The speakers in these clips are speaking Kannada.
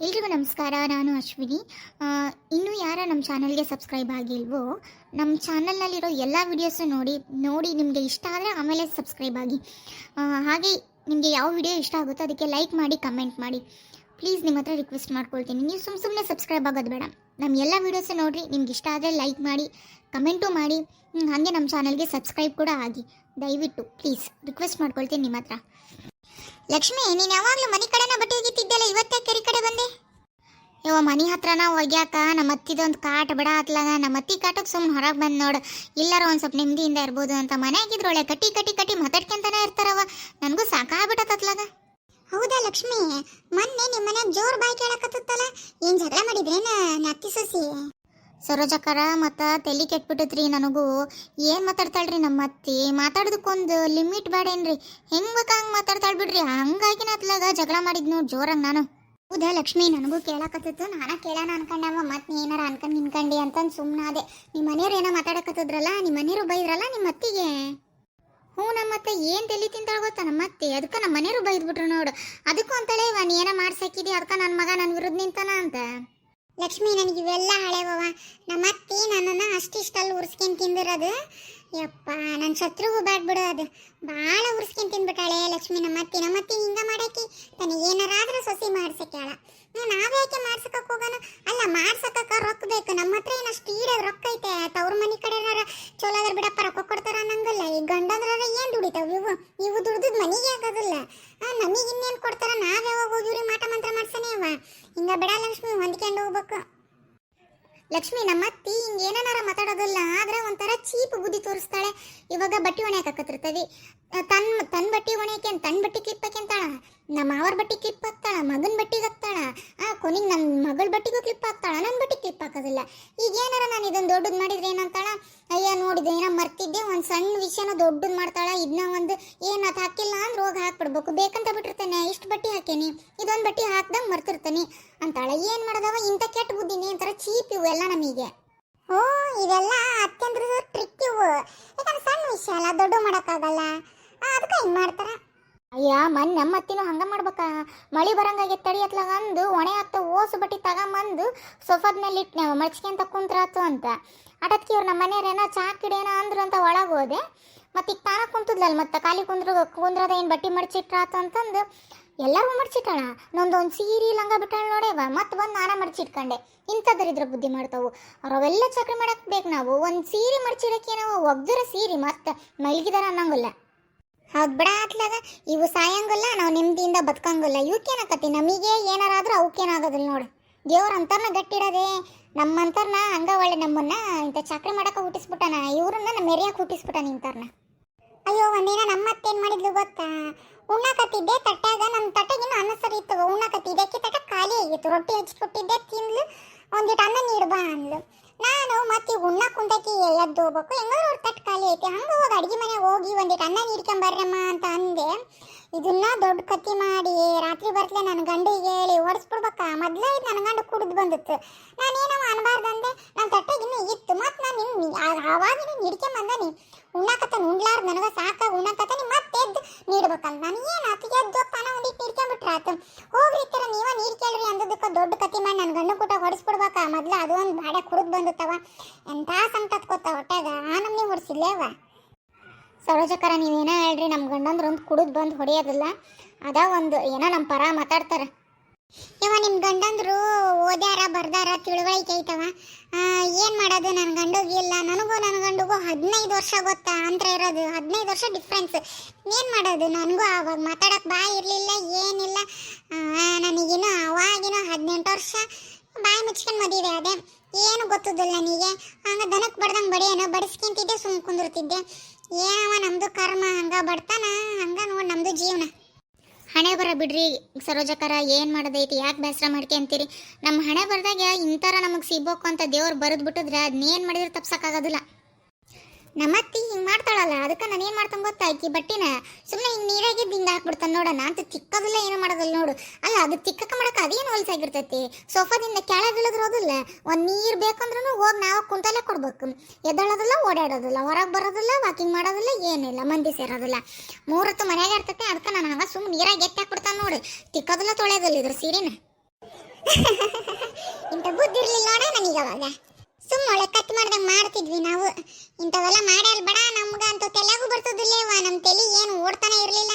ಎಲ್ರಿಗೂ ನಮಸ್ಕಾರ. ನಾನು ಅಶ್ವಿನಿ. ಇನ್ನೂ ಯಾರ ನಮ್ಮ ಚಾನಲ್ಗೆ ಸಬ್ಸ್ಕ್ರೈಬ್ ಆಗಿಲ್ವೋ ನಮ್ಮ ಚಾನಲ್ನಲ್ಲಿರೋ ಎಲ್ಲ ವೀಡಿಯೋಸು ನೋಡಿ ನಿಮಗೆ ಇಷ್ಟ ಆದರೆ ಆಮೇಲೆ ಸಬ್ಸ್ಕ್ರೈಬ್ ಆಗಿ. ಹಾಗೆ ನಿಮಗೆ ಯಾವ ವಿಡಿಯೋ ಇಷ್ಟ ಆಗುತ್ತೋ ಅದಕ್ಕೆ ಲೈಕ್ ಮಾಡಿ, ಕಮೆಂಟ್ ಮಾಡಿ. ಪ್ಲೀಸ್ ನಿಮ್ಮ ಹತ್ರ ರಿಕ್ವೆಸ್ಟ್ ಮಾಡ್ಕೊಳ್ತೀನಿ, ನೀವು ಸುಮ್ಮನೆ ಸಬ್ಸ್ಕ್ರೈಬ್ ಆಗೋದು ಬೇಡ. ನಮ್ಮ ಎಲ್ಲ ವೀಡಿಯೋಸು ನೋಡಿರಿ, ನಿಮ್ಗೆ ಇಷ್ಟ ಆದರೆ ಲೈಕ್ ಮಾಡಿ, ಕಮೆಂಟು ಮಾಡಿ, ಹಾಗೆ ನಮ್ಮ ಚಾನಲ್ಗೆ ಸಬ್ಸ್ಕ್ರೈಬ್ ಕೂಡ ಆಗಿ. ದಯವಿಟ್ಟು ಪ್ಲೀಸ್ ರಿಕ್ವೆಸ್ಟ್ ಮಾಡ್ಕೊಳ್ತೀನಿ ನಿಮ್ಮ ಹತ್ರ. ಲಕ್ಷ್ಮಿ, ನೀನು ಯಾವಾಗಲೂ ಮನೆ ಕಡೆನ ಬಟ್ಟೆ ಒಗಿತಿದ್ದಲ್ಲ, ಇವತ್ತೇ ಕೆರೆ ಕಡೆ ಬಂದೆ? ಯವ್ವ, ಮನೆ ಹತ್ರನ ಒಗ್ಯಾಕ ನಮ್ಮ ಅತ್ತಿದೊಂದು ಕಾಟ ಬಿಡ ಹತ್ಲಾಗ. ನಮ್ಮ ಅತ್ತಿ ಕಾಟಕ್ಕೆ ಸುಮ್ಮನೆ ಹೊರಗೆ ಬಂದು ನೋಡು, ಇಲ್ಲಾರ ಒಂದು ಸ್ವಲ್ಪ ನೆಮ್ಮದಿಯಿಂದ ಇರ್ಬೋದು ಅಂತ. ಮನೆ ಆಗಿದ್ರೊಳೆ ಕಟ್ಟಿ ಕಟ್ಟಿ ಕಟ್ಟಿ ಮಾತಾಡ್ಕೊಂತಾನೆ ಇರ್ತಾರವ. ನನಗೂ ಸಾಕಾಗ್ಬಿಟ್ಟತ್ಲಾಗ. ಹೌದಾ ಲಕ್ಷ್ಮಿ, ಮೊನ್ನೆ ನಿಮ್ಮ ಮನ್ಯಾಗ ಜೋರು ಬಾಯಿ ಕೇಳಕತ್ತಲ್ಲ, ಏನು ಜಗಳ ಮಾಡಿದ್ರೇನ ಅತ್ತಿ ಸೊಸಿ? ಸರೋಜಕ್ಕರ ಮತ್ತು ತಲೆ ಕೆಟ್ಬಿಟ್ಟತ್ರಿ ನನಗೂ. ಏನು ಮಾತಾಡ್ತಾಳ್ರಿ ನಮ್ಮ ಅತ್ತಿ? ಮಾತಾಡೋದಕ್ಕೊಂದು ಲಿಮಿಟ್ ಬೇಡೇನ್ರಿ, ಹೆಂಗೆ ಬೇಕಾ ಹಂಗೆ ಮಾತಾಡ್ತಾಳೆ ಬಿಡ್ರಿ. ಹಂಗಾಗಿನ ಅತ್ಲಾಗ ಜಗಳ ಮಾಡಿದ್ ನೋಡಿ ಜೋರಾಗಿ ನಾನು. ಹೌದಾ ಲಕ್ಷ್ಮಿ, ನನಗೂ ಕೇಳಕತ್ತಿತ್ತು. ನಾನ ಕೇಳೋಣ ಅನ್ಕೊಂಡವ, ಮತ್ತೆ ನೀ ಏನಾರ ನಿನ್ಕಂಡಿ ಅಂತಂದು ಸುಮ್ಮನಾದೆ. ನಿಮ್ಮ ಮನೆಯವ್ರು ಏನೋ ಮಾತಾಡಕತ್ತಿದ್ರಲ್ಲ, ನಿಮ್ಮ ಮನೆಯವರು ಬೈದ್ರಲ್ಲ ನಿಮ್ಮ ಅತ್ತಿಗೆ. ಹ್ಞೂ, ನಮ್ಮ ಅತ್ತೆ ಏನು ತಲೆ ತಿಂತಾಳೆ ಗೊತ್ತಾ ನಮ್ಮ ಅತ್ತೆ? ಅದಕ್ಕೆ ನಮ್ಮ ಮನೆಯವರು ಬೈದ್ಬಿಟ್ರು ನೋಡು. ಅದಕ್ಕೂ ಅಂತಲೇ ಇವ ನೀ ಏನೋ ಮಾಡ್ಸಾಕಿದಿ, ಅದಕ್ಕೆ ನನ್ನ ಮಗ ನನ್ನ ವಿರುದ್ಧ ನಿಂತಾನ ಅಂತ. ಲಕ್ಷ್ಮಿ, ನನಗೆ ಇವೆಲ್ಲ ಹಳೆವವ. ನಮ್ಮ ಅತ್ತಿ ನನ್ನನ್ನು ಅಷ್ಟಿಷ್ಟಲ್ಲಿ ಉರ್ಸ್ಕೊಂಡು ತಿಂದಿರೋದು. ಯಪ್ಪ, ನನ್ನ ಶತ್ರುಗೂ ಬ್ಯಾಡ್ಬಿಡು, ಅದು ಭಾಳ ಉರ್ಸ್ಕೊಂಡು ತಿಂದ್ಬಿಟ್ಟಾಳೆ ಲಕ್ಷ್ಮಿ ನಮ್ಮ ಅತ್ತಿ. ಹಿಂಗೆ ಮಾಡಾಕಿ ತನಗೇನಾರಾದ್ರೂ ಸೊಸಿ ಮಾಡ್ಸಕ್ಯಾಳ. ನಾವ್ಯಾಕೆ ಮಾಡ್ಸಕ್ಕೆ ಹೋಗೋಣ? ಅಲ್ಲ, ಮಾಡ್ಸಕ್ಕ ರೊಕ್ಕ ಬೇಕು. ನಮ್ಮ ಹತ್ರ ಏನಷ್ಟು ಈಡಾಗ ರೊಕ್ಕ ಐತೆ? ತವ್ರ ಮನೆ ಕಡೆ ಚಲೋ ಅದ್ರ ಬಿಡಪ್ಪ, ರೊಕ್ಕ ಕೊಡ್ತಾರ ಅನ್ನಂಗಿಲ್ಲ. ಈ ಗಂಡಂದ್ರ ಏನು ದುಡಿತಾವ ಇವು ದುಡ್ದು ಮನೆಗೆ ಆಗೋದಿಲ್ಲ. ನಮಗೆ ಇನ್ನೇನು ಕೊಡ್ತಾರ? ನಾವ್ ಯಾವಾಗ ಹೋಗಿವ್ರಿ ಮಾಟ ಮಂತ್ರ ಮಾಡ್ಸನೇ ಅವ. ಹಿಂಗ ಬಿಡ ಲಕ್ಷ್ಮಿ, ಹೊಂದ್ಕೊಂಡು ಹೋಗ್ಬೇಕು. ಲಕ್ಷ್ಮಿ, ನಮ್ಮ ಅತ್ತಿ ಹಿಂಗೆ ಏನಾರ ಮಾತಾಡೋದಿಲ್ಲ, ಆದ್ರೆ ಒಂಥರ ಚೀಪ್ ಬುದ್ಧಿ ತೋರಿಸ್ತಾಳೆ. ಇವಾಗ ಬಟ್ಟೆ ಒಣೆಯಾಕತ್ತಿರ್ತದೆ, ತನ್ನ ಬಟ್ಟೆ ಒಣೆಯಕ್ಕೆ ತನ್ನ ಬಟ್ಟೆ ಕ್ಲಿಪ್ ಹಾಕ್ಯಂತಾಳ, ನಮ್ಮ ಅವ್ರ ಬಟ್ಟೆ ಕ್ಲಿಪ್ ಹಾಕ್ತಾಳ, ಮಗನ ಬಟ್ಟೆಗೆ ಹಾಕ್ತಾಳ, ಕೊನೆಗೆ ನನ್ನ ಮಗಳ ಬಟ್ಟೆಗೂ ಕ್ಲಿಪ್ ಹಾಕ್ತಾಳ, ನನ್ನ ಬಟ್ಟೆ ಕ್ಲಿಪ್ ಹಾಕೋದಿಲ್ಲ. ಈಗ ಏನಾರ ನಾನು ಇದನ್ನು ದೊಡ್ಡದು ಮಾಡಿದ್ರೆ ಏನಂತಾಳ? ಅಯ್ಯ ನೋಡಿದೆ, ಏನೋ ಮರ್ತಿದ್ದೆ, ಒಂದು ಸಣ್ಣ ವಿಷಯನ ದೊಡ್ಡದು ಮಾಡ್ತಾಳ. ಇದನ್ನ ಒಂದು ಏನು ಅದು ಹಾಕಿಲ್ಲ ಅಂದ್ರೆ ಹೋಗಿ ಹಾಕ್ಬಿಡ್ಬೇಕು, ಬೇಕಂತ ಬಿಟ್ಟಿರ್ತಾನೆ. ಇಷ್ಟು ಬಟ್ಟೆ ಹಾಕೇನಿ, ಇದೊಂದು ಬಟ್ಟೆ ಹಾಕ್ದಂಗೆ ಮರ್ತಿರ್ತಾನೆ ಅಂತಾಳ. ಏನು ಮಾಡೋದವ? ಇಂಥ ಕೆಟ್ಟ ಬುದ್ಧಿನಿ, ಒಂಥರ ಚೀಪ್ ಇವು ಎಲ್ಲ ನಮಗೆ. ಓ, ಇವೆಲ್ಲ ಅತ್ಯಂದ್ರದ್ದು ಟ್ರಿಕ್ ಇವು. ಯಾಕಂದ್ರೆ ಸಣ್ಣ ವಿಷಯ ಅಲ್ಲ, ದೊಡ್ಡ ಮಾಡೋಕ್ಕಾಗಲ್ಲ, ಅದಕ್ಕೆ ಹಿಂಗೆ ಮಾಡ್ತಾರೆ. ಅಯ್ಯ, ನಮ್ಮ ಅತ್ತಿನೂ ಹಂಗೆ ಮಾಡ್ಬೇಕಾ? ಮಳೆ ಬರಂಗಾಗೆ ತಡಿ ಅತ್ಲಾಗ ಅಂದು ಒಣೆ ಹತ್ತ ಓಸು ಬಟ್ಟೆ ತಗೊಂಬಂದು ಸೋಫಾದ ಮೇಲೆ ಇಟ್ಟು ಮಡ್ಚ್ಕೊಂತ ಕುಂತ್ರಾತು ಅಂತ. ಆಟತ್ಕಿ ಇವ್ರು ನಮ್ಮ ಮನೆಯವ್ರೇನೋ ಚಾ ಕಿಡೇನ ಅಂದ್ರು ಅಂತ ಒಳಗೆ ಹೋದೆ. ಮತ್ತು ಈಗ ತಾನ ಕುಂತದ್ಲಲ್ಲ, ಮತ್ತೆ ಖಾಲಿ ಕುಂದ್ರದ ಏನು ಬಟ್ಟೆ ಮಡ್ಚಿಟ್ರಾತು ಅಂತಂದು ಎಲ್ಲರಿಗೂ ಮಡ್ಚಿಟ್ಟಾಳ. ನೊಂದೊಂದು ಸೀರೆ ಲಂಗ ಬಿಟ್ಟಾಳ ನೋಡೇವ. ಮತ್ತೆ ಬಂದು ನಾನ ಮಡ್ಚಿಟ್ಕೊಂಡೆ. ಇಂಥದ್ರಿದ್ರ ಬುದ್ಧಿ ಮಾಡ್ತಾವು. ಅವೆಲ್ಲ ಚಕ್ರಿ ಮಾಡಕ್ಕೆ ಬೇಕು ನಾವು. ಒಂದು ಸೀರೆ ಮಡ್ಚಿಡಕ್ಕೆ ನಾವು ಒಗ್ದರ ಸೀರೆ ಮತ್ತೆ ಮಲ್ಗಿದಾರ ಅನ್ನಂಗಿಲ್ಲ. ಹೌದು ಬಿಡ ಅತ್ಲಾಗ, ಇವು ಸಾಯಂಗಿಲ್ಲ, ನಾವು ನೆಮ್ಮದಿಯಿಂದ ಬದುಕಂಗಿಲ್ಲ. ಇವಕ್ಕೇನಾಕತಿ? ನಮಗೆ ಏನಾರಾದ್ರೂ ಅವಕ್ಕೇನಾಗೋದಿಲ್ಲ ನೋಡು. ದೇವ್ರ ಅಂತರ್ನ ಗಟ್ಟಿಡೋದೆ, ನಮ್ಮಂತರ್ನ ಹಂಗ ಒಳ್ಳೆ ನಮ್ಮನ್ನ ಇಂಥ ಚಕ್ರಿ ಮಾಡಕ್ಕೆ ಹುಟ್ಟಿಸ್ಬಿಟ್ಟಾನ. ಇವ್ರನ್ನ ನಮ್ಮ ಮೆರಿಯಾಕೆ ಹುಟ್ಟಿಸ್ಬಿಟ್ಟಾನ ಇಂಥರ್ನ. ಅಯ್ಯೋ, ಒಂದಿನ ನಮ್ಮ ಅತ್ತೇನು ಮಾಡಿದ್ಲು ಗೊತ್ತಾ? ಉಣ್ಣಾಕತ್ತಿದ್ದೆ ತಟ್ಟಾಗ, ನಮ್ಮ ತಟ್ಟಗಿನ ಅನ್ನ ಸರಿ ಇತ್ತು. ಉಣ್ಣಾಕತ್ತಿದ್ದೆ, ಅಕ್ಕಿ ತಟ್ಟ ಖಾಲಿ ಆಗಿತ್ತು. ರೊಟ್ಟಿ ಹಚ್ಕೊಟ್ಟಿದ್ದೆ, ತಿಂದ್ಲು. ಒಂದಿಟ್ಟು ಅನ್ನ ನೀಡ್ಬಾ ಅಂದ್ಲು. ನಾನು ಮತ್ತೆ ಉಣ್ಣಾಕ ಕುಂತಕಿ ಎದ್ದು ಹೋಗ್ಬೇಕು, ಹೆಂಗಾರು ಅವ್ರ ತಟ್ಟು ಖಾಲಿ ಐತಿ. ಹಂಗೆ ಹೋಗಿ ಅಡುಗೆ ಮನೆಗೆ ಹೋಗಿ ಒಂದಿಟ್ಟು ಅನ್ನ ನೀಡ್ಕೊಂಬರ್ರಮ್ಮ ಅಂತ ಅಂದೆ. ಇದನ್ನ ದೊಡ್ಡ ಕತ್ತಿ ಮಾಡಿ ರಾತ್ರಿ ಬರ್ತಲೆ ನನ್ನ ಗಂಡಿಗೆ ಹೇಳಿ ಓಡಿಸ್ಬಿಡ್ಬೇಕ. ಮೊದಲೇ ಇದು ನನ್ನ ಗಂಡು ಕುಡಿದು ಬಂದಿತ್ತು. ನಾನೇನವ ಅನ್ಬಾರ್ದಂದೆ, ನನ್ನ ತಟ್ಟಗಿನ್ನೂ ಇತ್ತು. ಮತ್ತು ನಾನು ಆವಾಗಿನ ನೀಡ್ಕೊಂಬಂದಾನಿ. ಉಣ್ಣಾಕತ್ತಾನ, ಉಣ್ಲಾರ್ದು ನನಗೆ ಸಾಕಾಗಿ ಉಣ್ಣಾಕತ್ತಾನಿ. ಮತ್ತೆ ಎದ್ದು ನೀಡ್ಬೇಕಲ್ಲ. ನಾನು ಏನು ಅತ್ತಿಗೆ ಎದ್ದು ತಾನ ಒಂದಿಟ್ಟು ನೀಡ್ಕೊಂಬಿಟ್ರೆ ಆತು. ಹೋಗ್ರಿ ಈ ಥರ ನೀವ ನೀರು ಕೇಳ್ರಿ ಅಂದದಕ್ಕೆ ದೊಡ್ಡ ಕತ್ತಿ ಮಾಡಿ ನನ್ನ ಗಂಡು ಕೂಟ ಹೊಡಿಸ್ಬಿಡ್ಬೇಕ. ಮೊದಲು ಅದು ಒಂದು ಬಾಡೆ ಕುಡಿದು ಬಂದಿತ್ತವ. ಎಂಥ ಸಂಕತ್ಕೋತ ಹೊಟ್ಟಾಗ ಆ ನಮ್ನಿ ಹೊಡಿಸಿಲ್ಲೇವ. ಸರೋಜಕ್ಕರ, ನೀವೇನೋ ಹೇಳ್ರಿ, ನಮ್ಮ ಗಂಡಂದ್ರೆ ಒಂದು ಕುಡಿದು ಬಂದು ಹೊಡೆಯೋದಿಲ್ಲ. ಅದ ಒಂದು ಏನೋ ನಮ್ಮ ಪರ ಮಾತಾಡ್ತಾರೆ. ಇವ ನಿಮ್ಮ ಗಂಡಂದ್ರು ಓದ್ಯಾರ ಬರ್ದಾರ ತಿಳುವಳಿಕೆ ಐತವ. ಏನು ಮಾಡೋದು? ನನ್ನ ಗಂಡುಗೂ ಇಲ್ಲ, ನನಗೂ ನನ್ನ ಗಂಡುಗೂ 15 ವರ್ಷ ಗೊತ್ತಾ ಅಂತ ಇರೋದು. 15 ವರ್ಷ ಡಿಫ್ರೆನ್ಸ್. ಏನು ಮಾಡೋದು? ನನಗೂ ಆವಾಗ ಮಾತಾಡೋಕೆ ಬಾಯಿ ಇರಲಿಲ್ಲ, ಏನಿಲ್ಲ. ನನಗಿನ್ನೂ ಅವಾಗಿನೂ 18 ವರ್ಷ ಬಾಯಿ ಮುಚ್ಕೊಂಡು ಮದುವೆ ಅದೇ. ಏನು ಗೊತ್ತದಿಲ್ಲ ನನಗೆ. ಹಂಗೆ ದನಕ್ಕೆ ಬಡ್ದಂಗೆ ಬಡಿಯೇನೋ ಬಡಿಸ್ಕೊಂತಿದ್ದೆ, ಸುಮ್ಮ ಕುಂದಿರ್ತಿದ್ದೆ. ಏನವ ನಮ್ಮದು ಕರ್ಮ, ಹಂಗೆ ಬಡ್ತಾನ, ಹಂಗೆ ನೋಡಿ ನಮ್ಮದು ಜೀವನ. ಹಣೆ ಬರ ಬಿಡ್ರಿ ಸರೋಜಕ್ಕರ, ಏನು ಮಾಡೋದೈತಿ? ಯಾಕೆ ಬೇಸರ ಮಾಡ್ಕೊಂತೀರಿ? ನಮ್ಮ ಹಣೆ ಬರ್ದಾಗ ಇಂಥರ ನಮಗೆ ಸಿಗ್ಬೇಕು ಅಂತ ದೇವ್ರು ಬರೆದು ಬಿಟ್ಟಿದ್ರೆ ಅದನ್ನೇನು ಮಾಡಿದ್ರೆ ತಪ್ಸಕ್ಕಾಗೋದಿಲ್ಲ. ನಮ್ಮತ್ತಿ ಹಿಂಗೆ ಮಾಡ್ತಾಳಲ್ಲ, ಅದಕ್ಕೆ ನಾನು ಏನು ಮಾಡ್ತಾನೆ ಗೊತ್ತಾ? ಆಕಿ ಬಟ್ಟಿನ ಸುಮ್ಮನೆ ಹಿಂಗೆ ನೀರಾಗಿದ್ದು ಹಿಂಗೆ ಹಾಕ್ಬಿಡ್ತಾನೆ ನೋಡೋಣ ಅಂತ. ತಿಕ್ಕೋದಿಲ್ಲ, ಏನು ಮಾಡೋದಿಲ್ಲ ನೋಡು. ಅಲ್ಲ, ಅದು ತಿಕ್ಕಕ್ಕೆ ಮಾಡಕ್ಕೆ ಅದೇನು ಹೊಲ್ಸಾಗಿರ್ತೈತಿ. ಸೋಫಾದಿಂದ ಕೆಳಗೆ ಇಳಿದ್ರೋದಿಲ್ಲ. ಒಂದು ನೀರು ಬೇಕಂದ್ರೂ ಹೋಗಿ ನಾವು ಕುಂತಲ್ಲೇ ಕೊಡ್ಬೇಕು. ಎದ್ದಳೋದಿಲ್ಲ, ಓಡಾಡೋದಿಲ್ಲ, ಹೊರಗೆ ಬರೋದಿಲ್ಲ, ವಾಕಿಂಗ್ ಮಾಡೋದಿಲ್ಲ, ಏನಿಲ್ಲ, ಮಂದಿ ಸೇರೋದಿಲ್ಲ. 3 ಹೊತ್ತು ಮನೆಯಾಗ ಇರ್ತೈತೆ. ಅದಕ್ಕೆ ನಾನು ಹಂಗೆ ಸುಮ್ಮನೆ ನೀರಾಗಿ ಎತ್ತಿ ಹಾಕ್ಬಿಡ್ತಾನೆ ನೋಡು. ತಿಕ್ಕೋದಿಲ್ಲ, ತೊಳೆಯೋದಿಲ್ಲ ಇದ್ರ ಸೀರೆನ. ಇಂಥ ಬುದ್ಧಿ ಇರ್ಲಿಲ್ಲ ನೋಡ ನನಗೆ ಅವಾಗ. ಸುಮ್ಮನೆ ಕಟ್ ಮಾಡ್ದಂಗೆ ಮಾಡ್ತಿದ್ವಿ ನಾವು. ಇಂಥವೆಲ್ಲ ಮಾಡ್ಯಾಲ್ ಬೇಡ ನಮ್ಗಂತೂ ತಲೆಗೂ ಬರ್ತದಿಲ್ಲೇವ, ನಮ್ಮ ತಲೆ ಏನು ಓಡ್ತಾನೆ ಇರಲಿಲ್ಲ.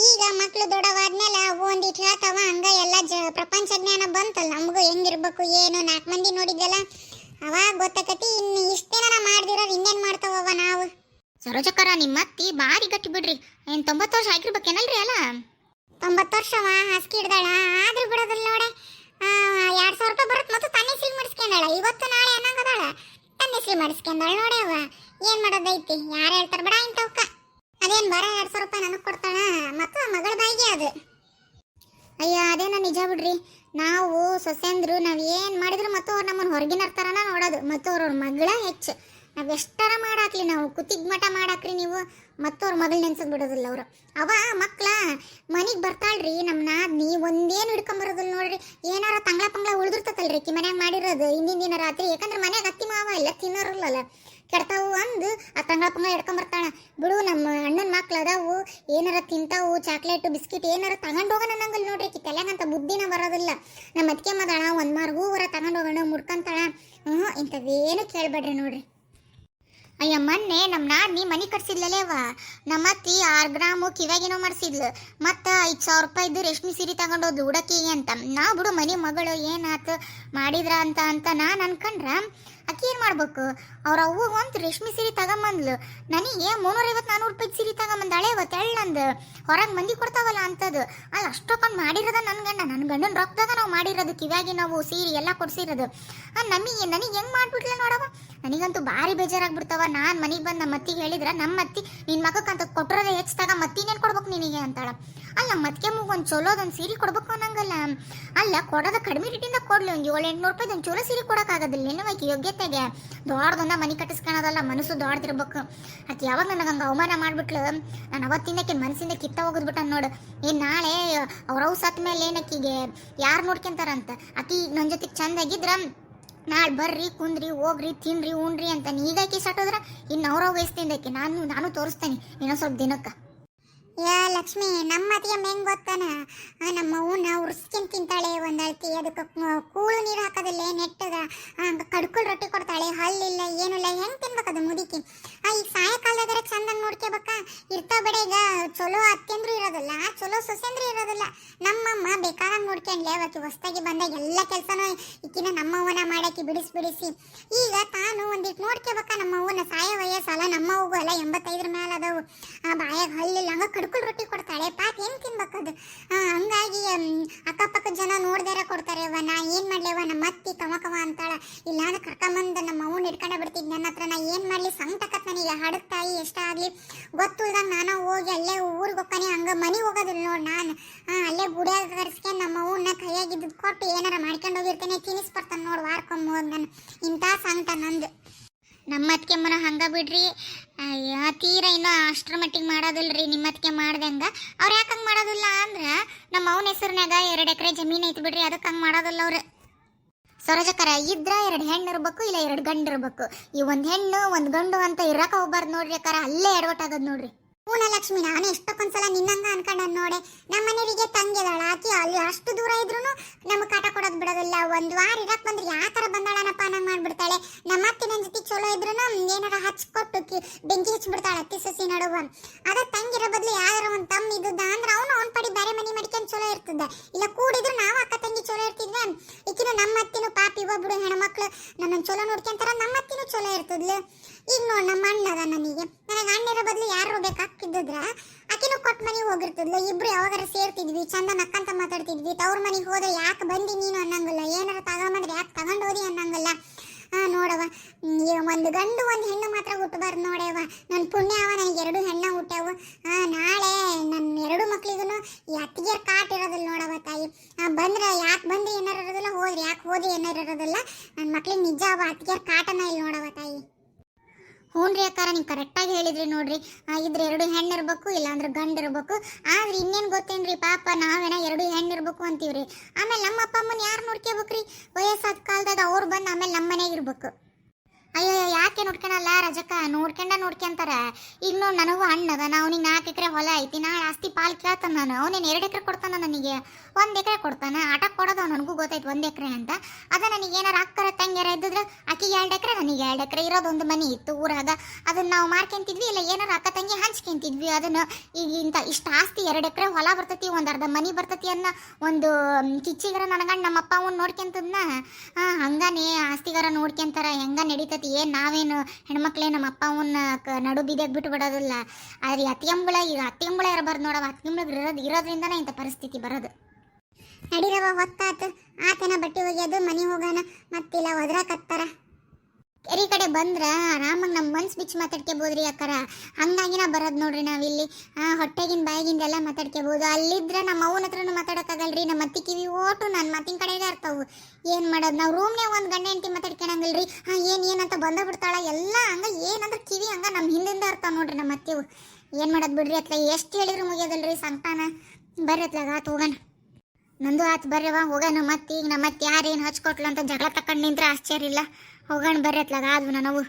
ಈಗ ಮಕ್ಕಳು ದೊಡ್ಡವಾದ್ಮೇಲೆ ಅವು ಒಂದಿಟ್ಟು ಹೇಳ್ತಾವ, ಹಂಗ ಎಲ್ಲ ಪ್ರಪಂಚ ಜ್ಞಾನ ಬಂತಲ್ಲ, ನಮಗೂ ಹೆಂಗಿರ್ಬೇಕು ಏನು 4 ಮಂದಿ ನೋಡಿದ್ದಲ್ಲ ಅವಾಗ ಗೊತ್ತಾಕತಿ. ಇನ್ನು ಇಷ್ಟೇನ ಮಾಡ್ದಿರೋರು ಇನ್ನೇನು ಮಾಡ್ತಾವವ ನಾವು. ಸರೋಜಕ್ಕರ ನಿಮ್ಮ ಅತ್ತಿ ಭಾರಿ ಗಟ್ಟಿ ಬಿಡ್ರಿ. ಏನು 90 ವರ್ಷ ಆಗಿರ್ಬೇಕೇನಲ್ರಿ? ಅಲ್ಲ 90 ವರ್ಷವ ಹಾಸಿಗೆ ಹಿಡ್ದಾಳ, ಆದ್ರೂ ಬಿಡೋದಿಲ್ಲ ನೋಡೆ. 2000 ರೂಪಾಯಿ ಬರುತ್ತೆ ಮತ್ತು ತನ್ನ ಹೆಸರು ಮಾಡಿಸ್ಕೊಂಡಾಳ. ಇವತ್ತು ನಾಳೆ ಅನ್ನಂಗದಾಳ ತನ್ನ ಹೆಸರು ಮಾಡಿಸ್ಕೊಂಡಾಳ ನೋಡ್ಯವ. ಏನು ಮಾಡೋದೈತಿ, ಯಾರು ಹೇಳ್ತಾರೆ ಬೇಡ ಇಂಥವಕ್ಕ. ಅದೇನು ಬರ 2000 ರೂಪಾಯಿ ನನಗೆ ಕೊಡ್ತಾಳ ಮತ್ತು ಮಗಳ ಬಾಯಿಗೆ ಅದು. ಅಯ್ಯ ಅದೇನ ನಿಜ ಬಿಡ್ರಿ. ನಾವು ಸೊಸೆಂದ್ರು ನಾವು ಏನು ಮಾಡಿದ್ರು ಮತ್ತು ಅವ್ರು ನಮ್ಮನ್ನು ಹೊರಗಿನ ಥರನ ನೋಡೋದು, ಮತ್ತು ಅವ್ರವ್ರ ಮಗಳ ಹೆಚ್ಚು. ನಾವು ಎಷ್ಟರ ಮಾಡಾಕ್ಲಿ, ನಾವು ಕುತ್ತಿಗೆ ಮಠ ಮಾಡಾಕ್ರಿ ನೀವು, ಮತ್ತು ಅವ್ರ ಮಗಳು ನೆನ್ಸದ್ ಬಿಡೋದಿಲ್ಲ ಅವರು. ಅವ ಮಕ್ಳ ಮನೆಗೆ ಬರ್ತಾಳ್ರಿ ನಮ್ಮ ನಾದ್ನಿ, ಒಂದೇನು ಹಿಡ್ಕೊಂಬರೋದಿಲ್ಲ ನೋಡ್ರಿ. ಏನಾರ ತಂಗ್ಳ ಉಳಿದಿರ್ತತಲ್ರಿ ಕಿ ಮನ್ಯಾಗ ಮಾಡಿರೋದು ಹಿಂದಿನ ದಿನ ರಾತ್ರಿ. ಯಾಕಂದ್ರೆ ಮನ್ಯಾಗ ಅತ್ತಿ ಮಾವ ಎಲ್ಲ ತಿನ್ನೋರಲ್ಲ, ಕೆಡ್ತಾವು ಅಂದು ಆ ತಂಗ್ಳ ಹಿಡ್ಕೊಂಬರ್ತಾಳ. ಬಿಡು, ನಮ್ಮ ಅಣ್ಣನ ಮಕ್ಳು ಅದಾವು, ಏನಾರ ತಿಂತಾವು, ಚಾಕ್ಲೇಟು ಬಿಸ್ಕಿಟ್ ಏನಾರ ತಗೊಂಡು ಹೋಗೋಣ ಅನ್ನಂಗಲ್ ನೋಡ್ರಿ. ಕಿ ತಲೆಗಂತ ಬುದ್ಧಿನ ಬರೋದಿಲ್ಲ. ನಮ್ಮ ಅತ್ತಿಗೆ ಮದಾಳ ಒಂದು ಮಾರು ಹೂವರ ತಗೊಂಡು ಹೋಗೋಣ ಮುಡ್ಕೊಂತಾಳ. ಇಂಥವೇನು ಕೇಳಬೇಡ್ರಿ ನೋಡ್ರಿ. ಅಯ್ಯ ಮೊನ್ನೆ ನಮ್ಮ ನಾದ್ನಿ ಮನೆ ಕಟ್ಸಿದ್ಲಲೇವ, ನಮ್ಮ ಅತ್ತಿ 6 ಗ್ರಾಮು ಕಿವ್ಯಾಗಿನೋ ಮಾಡಿಸಿದ್ಲು, ಮತ್ತು 5000 ರೂಪಾಯಿದ್ದು ರೇಷ್ಮೆ ಸೀರೆ ತಗೊಂಡೋದ್ಲು ಉಡಕಿಗೆ ಅಂತ. ನಾವು ಬಿಡು ಮನೆ ಮಗಳು ಏನಾತು ಮಾಡಿದ್ರ ಅಂತ ನಾನು ಅನ್ಕೊಂಡ್ರ ಅಕ್ಕಿ ಏನು ಮಾಡ್ಬೇಕು, ಅವ್ರ ಅವ್ವಗೆ ಒಂದು ರೇಷ್ಮೆ ಸೀರೆ ತಗೊಂಬಂದ್ಲು. ನನಗೆ 350-400 ರೂಪಾಯಿ ಸೀರೆ ತಗೊಂಬಂದಾಳೆ. ತೆಳ್ಳಂದು ಹೊರಗೆ ಮಂದಿ ಕೊಡ್ತಾವಲ್ಲ ಅಂಥದ್ದು. ಅಲ್ಲಿ ಅಷ್ಟೊಂದು ಮಾಡಿರೋದ ನನ್ನ ಗಂಡನ ರೊಕ್ಕದಾಗ ನಾವು ಮಾಡಿರೋದು, ಕಿವ್ಯಾಗಿ ನಾವು ಸೀರೆ ಎಲ್ಲ ಕೊಡ್ಸಿರೋದು. ನನಗೆ ಹೆಂಗೆ ಮಾಡ್ಬಿಟ್ಲೆ ನೋಡವ. ನನಗಂತೂ ಭಾರಿ ಬೇಜಾರಾಗ್ಬಿಡ್ತಾವ. ನಾನು ಮನೆಗೆ ಬಂದು ನಮ್ಮ ಅತ್ತಿಗೆ ಹೇಳಿದ್ರೆ, ನಮ್ಮ ಅತ್ತಿ ನಿನ್ನ ಮಗಕ್ಕಂತ ಕೊಟ್ಟರೋದೇ ಹೆಚ್ಚು ತಗ, ಮತ್ತಿನೇನು ಕೊಡ್ಬೇಕು ನಿನಗೆ ಅಂತಾಳ. ಅಲ್ಲ ನಮ್ಮ ಅತ್ತಿಗೆ ಮೂಗು ಒಂದು ಚಲೋದೊಂದು ಸೀರೆ ಕೊಡ್ಬೇಕು ಅನ್ನಂಗಲ್ಲ. ಅಲ್ಲ ಕೊಡೋದು ಕಡಿಮೆ ರೇಟಿಂದ ಕೊಡ್ಲಿ, ಒಂದು 700-800 ರೂಪಾಯಿ ಒಂದು ಚಲೋ ಸೀರೆ ಕೊಡೋಕ್ಕಾಗೋದಿಲ್ಲ ನಿನಗೆ ಯೋಗ್ಯತೆಗೆ. ದೊಡ್ಡದೊಂದ ಮನೆ ಕಟ್ಟಿಸ್ಕೊಳೋದಲ್ಲ, ಮನಸ್ಸು ದೊಡ್ಡದಿರ್ಬೇಕು. ಆಕೆ ಯಾವಾಗ ನನಗೆ ಹಂಗೆ ಅವಮಾನ ಮಾಡ್ಬಿಟ್ಲು, ನಾನು ಅವತ್ತಿಂದಕ್ಕೆ ಮನಸ್ಸಿಂದ ಕಿತ್ತ ಹೋಗೋದ್ಬಿಟ್ಟ ನೋಡು. ಏನು ನಾಳೆ ಅವ್ರವ್ ಸತ್ತ ಮೇಲೆ ಏನಕ್ಕಿಗೆ ಯಾರು ನೋಡ್ಕೊಂತಾರಂತ. ಆಕಿ ನನ್ನ ಜೊತೆಗೆ ಚಂದಾಗಿದ್ರ ನಾಳೆ ಬರ್ರಿ ಕುಂದ್ರಿ ಹೋಗ್ರಿ ತಿನ್ರಿ ಉಣ್ರಿ ಅಂತ ನೀಗಾಕಿ ಸಟ್ಟೋದ್ರ ಇನ್ನು ಅವ್ರ ವಯಸ್ಸಿಂದಕ್ಕೆ ನಾನು ತೋರಿಸ್ತೇನೆ ಇನ್ನೊಂದು ಸ್ವಲ್ಪ ದಿನಕ್ಕೆ. ಯಾ ಲಕ್ಷ್ಮಿ, ನಮ್ಮ ಅತ್ತಿಗೆ ಹೆಂಗ್ ಗೊತ್ತಾನ, ನಮ್ಮ ಅವ್ವನ್ನ ಉರ್ಸ್ಕೊಂಡ್ ತಿಂತಾಳೆ ಒಂದು ಅಳ್ತಿ. ಅದಕ್ಕೆ ಕೂಳು ನೀರು ಹಾಕೋದಿಲ್ಲ, ನೆಟ್ಟದ ಹಂಗೆ ಕಡ್ಕೊಳ್ ರೊಟ್ಟಿ ಕೊಡ್ತಾಳೆ. ಹಲ್ಲಿಲ್ಲ ಏನಿಲ್ಲ, ಹೆಂಗೆ ತಿನ್ಬೇಕದು ಮುದುಕಿ. ಈಗ ಸಾಯಂಕಾಲದಾರ ಚಂದಂಗೆ ನೋಡ್ಕೋಬೇಕ ಇರ್ತಾವ ಬೇಡ. ಈಗ ಚಲೋ ಅತ್ತೆಂದ್ರು ಇರೋದಿಲ್ಲ, ಚಲೋ ಸೊಸೆಂದ್ರು ಇರೋದಿಲ್ಲ. ನಮ್ಮಮ್ಮ ಬೇಕಾದಂಗೆ ನೋಡ್ಕೊಂಡ್ಲೆ. ಅವತ್ತು ಹೊಸ್ದಾಗಿ ಬಂದಾಗ ಎಲ್ಲ ಕೆಲಸನೂ ಈಕಿನ ನಮ್ಮವ್ವನ ಮಾಡಾಕಿ ಬಿಡಿಸಿ ಈಗ ತಾನು ಒಂದಿಟ್ಟು ನೋಡ್ಕೋಬೇಕ. ನಮ್ಮವ್ವನ ಸಾಯ ವಯಸ್ಸಲ್ಲ, ನಮ್ಮವ್ವಗೂ ಅಲ್ಲ 85 ಮೇಲೆ ಅದಾವು. ಬಾಯಾಗ ಹಲ್ಲಿಲ್ಲ, ಹಂಗೆ ಕಡ್ಕೊಳ್ ರೊಟ್ಟಿ ಕೊಡ್ತಾಳೆ. ಪಾಪ ಹೆಂಗೆ ತಿನ್ಬೇಕದು. ಹಂಗಾಗಿ ಅಕ್ಕಪಕ್ಕದ ಜನ ನೋಡ್ದಾರ ಕೊಡ್ತಾರೆ. ನಾ ಏನು ಮಾಡ್ಲೇವ, ನಮ್ಮ ಅತ್ತಿ ಕಮಕವ ಅಂತಾಳ. ಇಲ್ಲಾಂದ್ರೆ ಕರ್ಕೊಂಬಂದು ನಮ್ಮ ಅವ್ವನ್ನ ಹಿಡ್ಕೊಂಡ ಬಿಡ್ತಿದ್ ನನ್ನ ಹತ್ರ. ನಾ ಏನು ಮಾಡಲಿ ಸಂಕಟಕತ್ ನನಗೆ. ಹಡಕ್ತಾಯಿ ಎಷ್ಟಾಗಲಿ ಗೊತ್ತಿಲ್ದಂಗೆ ನಾನು ಹೋಗಿ ಅಲ್ಲೇ ಊರಿಗೆ ಹೋಗ್ತಾನೆ. ಹಂಗೆ ಮನೆಗೆ ಹೋಗೋದಿಲ್ಲ ನೋಡಿ ನಾನು. ಅಲ್ಲೇ ಗುಡಿಯಾಗ ಕರ್ಸ್ಕೊಂಡು ನಮ್ಮ ಅವ್ವನ್ನ ಕೈಯಾಗಿದ್ದು ಕೊಟ್ಟು ಏನಾರ ಮಾಡ್ಕೊಂಡು ಹೋಗಿರ್ತೇನೆ, ತಿನ್ನಿಸ್ಬರ್ತಾನೆ ನೋಡಿ ವಾರಕ್ಕೊಮ್ಮೆ ಹೋಗಿ. ನಾನು ಇಂಥ ಸಂಕಟ ನಂದು. ನಮ್ಮ ಅತ್ತಿಗೆ ಮನ ಹಂಗೆ ಬಿಡ್ರಿ. ತೀರ ಇನ್ನೂ ಅಷ್ಟರ ಮಟ್ಟಿಗೆ ಮಾಡೋದಿಲ್ರಿ ನಿಮ್ಮ ಅತ್ತಿಗೆ ಮಾಡ್ದಂಗೆ. ಅವ್ರು ಯಾಕೆ ಹಂಗೆ ಮಾಡೋದಿಲ್ಲ ಅಂದ್ರೆ, ನಮ್ಮ ಅವನ ಹೆಸರಿನಾಗ 2 ಎಕರೆ ಜಮೀನು ಐತಿ ಬಿಡ್ರಿ, ಅದಕ್ಕೆ ಹಂಗೆ ಮಾಡೋದಿಲ್ಲ ಅವ್ರು. ಸರೋಜಕ್ಕರ ಇದ್ರ 2 ಹೆಣ್ಣು ಇರ್ಬೇಕು, ಇಲ್ಲ 2 ಗಂಡು ಇರ್ಬೇಕು. ಈ 1 ಹೆಣ್ಣು 1 ಗಂಡು ಅಂತ ಇರಕ ಹೋಗ್ಬಾರ್ದು ನೋಡ್ರಿ. ಅಕ್ಕಾರ ಅಲ್ಲೇ ಎಡವಟ್ಟಾಗದ್ ನೋಡ್ರಿ. ಹೂನ ಲಕ್ಷ್ಮಿ, ನಾನು ಎಷ್ಟಕ್ಕೊಂದ್ಸಲ ನಿನ್ನಂಗ ಅನ್ಕೊಂಡ ನೋಡೆ. ನಮ್ಮ ಮನೆಯವರಿಗೆ ತಂಗಿದಾಳ, ಆಕಿ ಅಲ್ಲಿ ಅಷ್ಟು ದೂರ ಇದ್ರು ನಮಗೆ ಕಾಟ ಕೊಡೋದು ಬಿಡೋದಿಲ್ಲ. 1 ವಾರ ಇರಕ್ ಬಂದ್ರೆ ಯಾವ ಥರ ಬಂದಾಳನಪ್ಪ ನಂಗೆ ಮಾಡ್ಬಿಡ್ತಾಳೆ. ನಮ್ಮ ಅತ್ತಿ ನನ್ನ ಜೊತೆ ಚಲೋ ಇದ್ರು ಏನಾರ ಹಚ್ಕೊಟ್ಟು ಬೆಂಕಿ ಹಚ್ಬಿಡ್ತಾಳೆ ಅತ್ತಿ ಸೊಸಿ ನಡುವ. ಅದ ತಂಗಿರೋ ಬದಲು ಯಾರ ಒಂದು ತಮ್ಮ ಇದ್ದ ಅಂದ್ರೆ ಅವನ ಪಡಿ ಬೇರೆ ಮನೆ ಮಾಡ್ಕೊಂಡು ಚಲೋ ಇರ್ತದ. ಇಲ್ಲ ಕೂಡಿದ್ರು ನಾವು ಅಕ್ಕ ತಂಗಿ ಚಲೋ ಇರ್ತಿದ್ವಿ. ಈಕಿನ ನಮ್ಮ ಅತ್ತಿನೂ ಪಾಪಿ ಒಬ್ಬರು ಹೆಣ್ಮಕ್ಳು ನನ್ನನ್ನು ಚಲೋ ನೋಡ್ಕೊಂತಾರ, ನಮ್ಮ ಅತ್ತಿನೂ ಚಲೋ ಇರ್ತದ್ಲು. ಈಗ ನೋಡಿ ನಮ್ಮ ಅಣ್ಣ ಅದ, ನನಗೆ ಅಣ್ಣಿರೋ ಬದಲು ಯಾರು ಬೇಕಾಗ್ತಿದ್ರ ಆಕಿನೂ ಕೊಟ್ಟು ಮನೆಗೆ ಹೋಗಿರ್ತಿದ್ಲು. ಇಬ್ರು ಯಾವಾಗಾರ ಸೇರ್ತಿದ್ವಿ, ಚಂದ ನಕ್ಕಂತ ಮಾತಾಡ್ತಿದ್ವಿ. ತವ್ರ ಮನೆಗೆ ಹೋದ್ರೆ ಯಾಕೆ ಬಂದಿ ನೀನು ಅನ್ನಂಗಿಲ್ಲ, ಏನಾರ ತಗೊಂಬಂದ್ರೆ ಯಾಕೆ ತಗೊಂಡೋದಿ ಅನ್ನಂಗಿಲ್ಲ. ನೋಡವ, 1 ಗಂಡು 1 ಹೆಣ್ಣು ಮಾತ್ರ ಹುಟ್ಟಬಾರ್ದು ನೋಡವ. ನನ್ನ ಪುಣ್ಯ ಅವ, ನನಗೆ 2 ಹೆಣ್ಣ ಹುಟ್ಟ್ಯಾವು. ನಾಳೆ ನನ್ನ 2 ಮಕ್ಳಿಗೂ ಈ ಅತ್ತಿಗೆರ್ ಕಾಟ್ ಇರೋದಿಲ್ಲ ನೋಡವ ತಾಯಿ. ಬಂದ್ರೆ ಯಾಕೆ ಬಂದು ಏನಾರ ಇರೋದಿಲ್ಲ, ಹೋದ್ರೆ ಯಾಕೆ ಹೋದಿ ಏನಾರು ಇರೋದಿಲ್ಲ. ನನ್ನ ಮಕ್ಳಿಗೆ ನಿಜ ಅವ ಅತ್ತಿಗೆರ್ ಕಾಟನ ಇಲ್ಲ ನೋಡವ ತಾಯಿ. ಹ್ಞೂನ್ರಿ ಅಕ್ಕಾರ, ನೀವು ಕರೆಕ್ಟಾಗಿ ಹೇಳಿದ್ರಿ ನೋಡ್ರಿ. ಇದ್ರೆ 2 ಹೆಣ್ಣು ಇರ್ಬೇಕು, ಇಲ್ಲಾಂದ್ರೆ ಗಂಡು ಇರ್ಬೇಕು. ಆದ್ರೆ ಇನ್ನೇನು ಗೊತ್ತೇನ್ರಿ, ಪಾಪ ನಾವೇನ 2 ಹೆಣ್ಣು ಇರ್ಬೇಕು ಅಂತೀವ್ರಿ. ಆಮೇಲೆ ನಮ್ಮ ಅಪ್ಪ ಅಮ್ಮನ ಯಾರು ನೋಡ್ಕೋಬೇಕ್ರಿ? ವಯಸ್ಸಾದ ಕಾಲದಾಗ ಅವ್ರು ಬಂದು ಆಮೇಲೆ ನಮ್ಮ ಮನೆಗೆ ಇರ್ಬೇಕು. ಅಯ್ಯೋ ಯಾಕೆ ನೋಡ್ಕೊಳಲ್ಲ ರಜಕ್ಕ, ನೋಡ್ಕೊಂತಾರ. ಈಗ ನೋಡಿ ನನಗೂ ಹಣ್ಣದ, ಅವ್ನಿಗೆ 4 ಎಕರೆ ಹೊಲ ಐತಿ, ನಾಳೆ ಆಸ್ತಿ ಪಾಲ್ ಕೇಳ್ತಾನ. ನಾನು ಅವನೇನು 2 ಎಕರೆ ಕೊಡ್ತಾನ, ನನಗೆ 1 ಎಕರೆ ಕೊಡ್ತಾನ. ಆಟ ಕೊಡೋದು ನನಗೂ ಗೊತ್ತೈತೆ 1 ಎಕರೆ ಅಂತ. ಅದ ನನಗೆ ಏನಾರ ಅಕ್ಕರ ತಂಗ್ಯಾರ ಇದ್ದಿದ್ರೆ ಆಕಿಗೆ 2 ಎಕರೆ, ನನಗೆ 2 ಎಕರೆ ಇರೋದೊಂದು ಮನೆ ಇತ್ತು ಊರಾಗ, ಅದನ್ನ ನಾವು ಮಾರ್ಕೊಂತಿದ್ವಿ. ಇಲ್ಲ ಏನಾರ ಅಕ್ಕ ತಂಗಿ ಹಂಚ್ಕೊಂತಿದ್ವಿ. ಅದನ್ನ ಈಗ ಇಷ್ಟ ಆಸ್ತಿ 2 ಎಕರೆ ಹೊಲ ಬರ್ತೈತಿ, 1/2 ಮನೆ ಬರ್ತೈತಿ ಅನ್ನೋ ಒಂದು ಕಿಚ್ಚಿಗರ ನನಗಂಡು ನಮ್ಮ ಅಪ್ಪ ಅವ್ನು ನೋಡ್ಕೊಂತದ್ನ. ಹಂಗಾನೆ ಆಸ್ತಿಗಾರ ನೋಡ್ಕೊಂತಾರ, ಹೆಂಗ ನಡೀತತಿ. ಏನು ನಾವೇನು ಹೆಣ್ಮಕ್ಳೇ ನಮ್ಮ ಅಪ್ಪ ಅವನ್ನ ನಡು ಬೀದಿಯಾಗಿ ಬಿಟ್ಟು ಬಿಡೋದಿಲ್ಲ. ಆದ್ರೆ ಅತ್ತಿಯಂಬಳ ಇರಬಾರ್ದು ನೋಡವ. ಅತ್ತಿಯಂಬಳಿಗೆ ಇರೋದ್ರಿಂದನೇ ಇಂಥ ಪರಿಸ್ಥಿತಿ ಬರೋದು. ನಡಿರವ ಹೊತ್ತಾತು, ಆತನ ಬಟ್ಟೆ ಒಗೆಯೋದು, ಮನೆ ಹೋಗೋಣ. ಮತ್ತಿಲ್ಲ ಒದ್ರಾಕತ್ತಾರ. ಕೆರೆ ಕಡೆ ಬಂದ್ರೆ ಆರಾಮಾಗಿ ನಮ್ಮ ಮನ್ಸು ಬಿಚ್ಚಿ ಮಾತಾಡ್ಕೋಬೋದ್ರಿ ಅಕ್ಕಾರ. ಹಂಗಾಗಿನ ಬರೋದು ನೋಡ್ರಿ ನಾವಿಲ್ಲಿ. ಹೊಟ್ಟೆಗಿನ ಬಾಯಿಗಿಂದ ಎಲ್ಲ ಮಾತಾಡ್ಕೋಬೋದು. ಅಲ್ಲಿದ್ರೆ ನಮ್ಮ ಅವನ ಹತ್ರನೂ ಮಾತಾಡೋಕ್ಕಾಗಲ್ರಿ. ನಮ್ಮ ಅತ್ತಿ ಕಿವಿ ಓಟು ನನ್ನ ಮಾತಿನ ಕಡೆಗೆ ಇರ್ತಾವು. ಏನು ಮಾಡೋದು, ನಾವು ರೂಮ್ನಾಗ ಒಂದು ಗಂಟೆ ಹೆಂಡತಿ ಮಾತಾಡ್ಕೊಳಂಗಿಲ್ರಿ. ಏನಂತ ಬಂದ ಬಿಡ್ತಾಳ ಎಲ್ಲ ಹಂಗೆ. ಏನಂದ್ರೆ ಕಿವಿ ಹಂಗೆ ನಮ್ಮ ಹಿಂದಿಂದ ಇರ್ತಾವೆ ನೋಡ್ರಿ ನಮ್ಮ ಅತ್ತಿವು. ಏನು ಮಾಡೋದು ಬಿಡ್ರಿ ಅತ್ಲ, ಎಷ್ಟು ಹೇಳಿದ್ರು ಮುಗಿಯೋದಲ್ರಿ ಸಂತಾನ. ಬರ್ರಿ ಅತ್ಲಾಗ ಆತು ಹೋಗೋಣ. ನಂದು ಆತು ಬರ್ರಿವ ಹೋಗೋಣ. ಮತ್ತೆ ಈಗ ನಮ್ಮ ಅತ್ತೆ ಯಾರೇನು ಹಚ್ಕೊಟ್ಲು ಅಂತ ಜಗಳ ತಕೊಂಡು ನಿಂತ್ರೆ ಆಶ್ಚರ್ಯ ಇಲ್ಲ. ಹೋಗೋಣ ಬರ್ರಿ ಅತ್ಲಾಗ ಆದ್ವು ನಾವು.